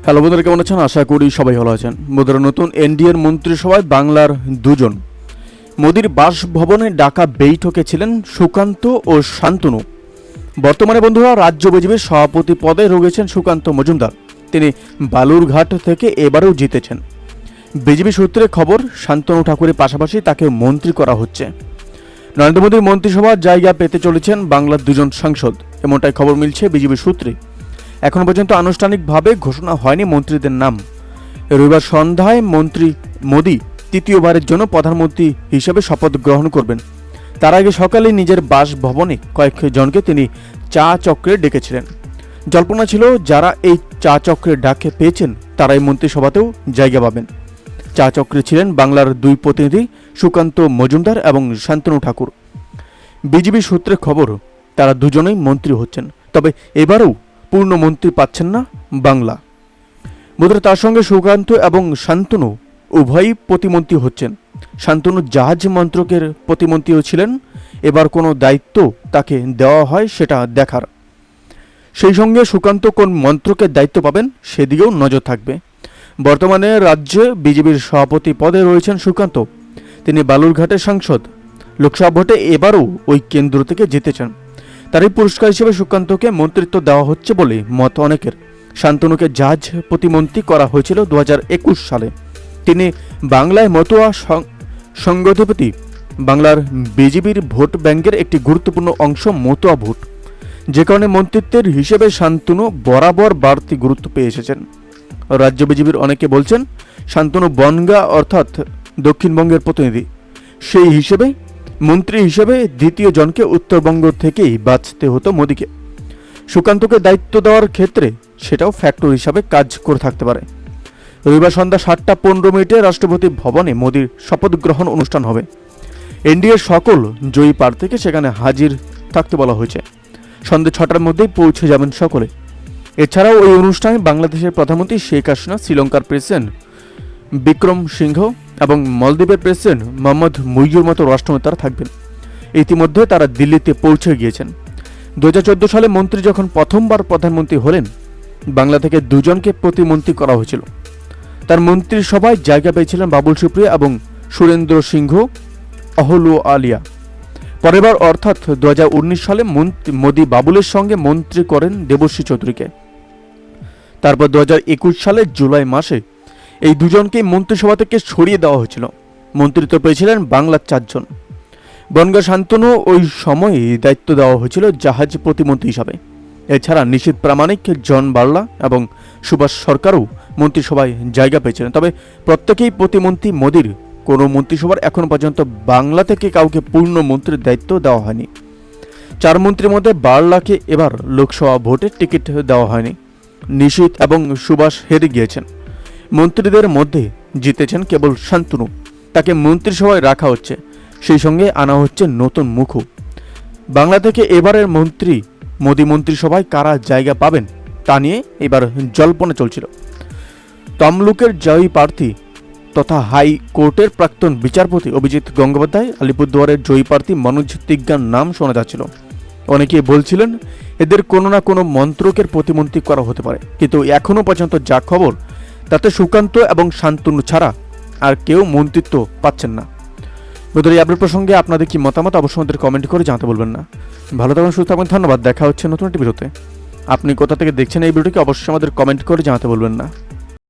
Hello বন্ধুরা, কেমন আছেন? আশা করি সবাই ভালো আছেন। বন্ধুরা, নতুন এনডিএর মন্ত্রিসভায় বাংলার দুজন মোদির বাসভবনে ডাকা বৈঠকে ছিলেন সুকান্ত ও শান্তনু। বর্তমানে বন্ধুরা রাজ্য বিজেপির সভাপতি পদে রয়েছেন সুকান্ত মজুমদার। তিনি বালুরঘাট থেকে এবারেও জিতেছেন। বিজেপি সূত্রে খবর, শান্তনু ঠাকুরের পাশাপাশি তাকে মন্ত্রী করা হচ্ছে। নরেন্দ্র মোদীর মন্ত্রিসভার জায়গা পেতে চলেছেন বাংলার দুজন সাংসদ, এমনটাই খবর মিলছে বিজেপি সূত্রে। এখনো পর্যন্ত আনুষ্ঠানিকভাবে ঘোষণা হয়নি মন্ত্রীদের নাম। রবিবার সন্ধ্যায় মন্ত্রী মোদী তৃতীয়বারের জন্য প্রধানমন্ত্রী হিসেবে শপথ গ্রহণ করবেন। তার আগে সকালে নিজের বাসভবনে কয়েকজনকে তিনি চা চক্রে ডেকেছিলেন। জল্পনা ছিল যারা এই চা চক্রের ডাকে পেয়েছেন তারাই মন্ত্রিসভাতেও জায়গা পাবেন। চা চক্রে ছিলেন বাংলার দুই প্রতিনিধি সুকান্ত মজুমদার এবং শান্তনু ঠাকুর। বিজেপি সূত্রে খবর, তারা দুজনেই মন্ত্রী হচ্ছেন, তবে এবারেও পূর্ণ মন্ত্রী পাচ্ছেন না বাংলা। বন্ধুরা, তার সঙ্গে সুকান্ত এবং শান্তনু উভয়ই প্রতিমন্ত্রী হচ্ছেন। শান্তনু জাহাজ মন্ত্রকের প্রতিমন্ত্রীও ছিলেন। এবার কোনো দায়িত্ব তাকে দেওয়া হয় সেটা দেখার। সেই সঙ্গে সুকান্ত কোন মন্ত্রকের দায়িত্ব পাবেন সেদিকেও নজর থাকবে। বর্তমানে রাজ্যে বিজেপির সভাপতি পদে রয়েছেন সুকান্ত। তিনি বালুরঘাটের সাংসদ। লোকসভা ভোটে এবারও ওই কেন্দ্র থেকে জিতেছেন। তারই পুরস্কার হিসেবে সুকান্তকে মন্ত্রিত্ব দেওয়া হচ্ছে বলে মত অনেকের। শান্তনুকে জাহাজ প্রতিমন্ত্রী করা হয়েছিল 2021 সালে। তিনি বাংলায় মতুয়া সংগঠিপতি। বাংলার বিজেপির ভোট ব্যাংকের একটি গুরুত্বপূর্ণ অংশ মতুয়া ভোট, যে কারণে মন্ত্রিত্বের হিসেবে শান্তনু বরাবর বাড়তি গুরুত্ব পেয়ে এসেছেন। রাজ্য বিজেপির অনেকে বলছেন শান্তনু বনগা অর্থাৎ দক্ষিণবঙ্গের প্রতিনিধি। সেই হিসেবে মন্ত্রী হিসেবে দ্বিতীয় জনকে উত্তরবঙ্গ থেকেই বাঁচতে হতো মোদীকে। সুকান্তকে দায়িত্ব দেওয়ার ক্ষেত্রে সেটাও ফ্যাক্টর হিসাবে কাজ করে থাকতে পারে। রবিবার সন্ধ্যা 7:15 রাষ্ট্রপতি ভবনে মোদীর শপথ গ্রহণ অনুষ্ঠান হবে। এনডিএর সকল জয়ী প্রার্থীকে সেখানে হাজির থাকতে বলা হয়েছে। সন্ধ্যে 6টার মধ্যেই পৌঁছে যাবেন সকলে। এছাড়াও ওই অনুষ্ঠানে বাংলাদেশের প্রধানমন্ত্রী শেখ হাসিনা, শ্রীলঙ্কার প্রেসিডেন্ট বিক্রম সিংহ এবং মালদ্বীপের প্রেসিডেন্ট মোহাম্মদ মুইজুর মতো রাষ্ট্রনেতারা থাকবেন। ইতিমধ্যে তারা দিল্লিতে পৌঁছে গিয়েছেন। 2014 সালে মন্ত্রী যখন প্রথমবার প্রধানমন্ত্রী হলেন, বাংলা থেকে দুজনকে প্রতিমন্ত্রী করা হয়েছিল। তার মন্ত্রিসভায় জায়গা পেয়েছিলেন বাবুল সুপ্রিয় এবং সুরেন্দ্র সিংহ আহলুওয়ালিয়া। পরেরবার অর্থাৎ 2019 সালে মোদী বাবুলের সঙ্গে মন্ত্রী করেন দেবশ্রী চৌধুরীকে। তারপর 2021 সালের জুলাই মাসে এই দুজনকেই মন্ত্রিসভা থেকে সরিয়ে দেওয়া হয়েছিল। মন্ত্রিত্ব পেয়েছিলেন বাংলার 4 জন। বনগা শান্তনু ওই সময়ে দায়িত্ব দেওয়া হয়েছিল জাহাজ প্রতিমন্ত্রী হিসাবে। এছাড়া নিশীথ প্রামাণিক, জন বার্লা এবং সুভাষ সরকারও মন্ত্রিসভায় জায়গা পেয়েছিলেন। তবে প্রত্যেকেই প্রতিমন্ত্রী মোদীর। কোনো মন্ত্রিসভার এখন পর্যন্ত বাংলা থেকে কাউকে পূর্ণ মন্ত্রীর দায়িত্ব দেওয়া হয়নি। 4 মন্ত্রীর মধ্যে বার্লাকে এবার লোকসভা ভোটে টিকিট দেওয়া হয়নি। নিশীথ এবং সুভাষ হেরে গিয়েছেন। মন্ত্রীদের মধ্যে জিতেছেন কেবল শান্তনু। তাকে মন্ত্রিসভায় রাখা হচ্ছে, সেই সঙ্গে আনা হচ্ছে নতুন মুখও। বাংলা থেকে এবারের মোদী মন্ত্রিসভায় কারা জায়গা পাবেন তা নিয়ে এবার জল্পনা চলছিল। তমলুকের জয়ী প্রার্থী তথা হাইকোর্টের প্রাক্তন বিচারপতি অভিজিৎ গঙ্গোপাধ্যায়, আলিপুরদুয়ারের জয়ী প্রার্থী মনোজ তিগ্গার নাম শোনা যাচ্ছিল। অনেকেই বলছিলেন এদের কোনো না কোনো মন্ত্রকের প্রতিমন্ত্রী করা হতে পারে, কিন্তু এখনও পর্যন্ত যা খবর তাতে সুকান্ত এবং শান্তনু ছাড়া আর কেউ মন্ত্রিত্ব পাচ্ছেন না। বন্ধুরা, এই আপডেট প্রসঙ্গে আপনাদের কি মতামত অবশ্যই আমাদের কমেন্ট করে জানাতে বলবেন না। ভালো থাকবেন, সুস্থ থাকবেন, ধন্যবাদ। দেখা হচ্ছে নতুন একটি ভিডিওতে। আপনি কোথা থেকে দেখছেন এই ভিডিওটিকে অবশ্যই আমাদের কমেন্ট করে জানাতে বলবেন না।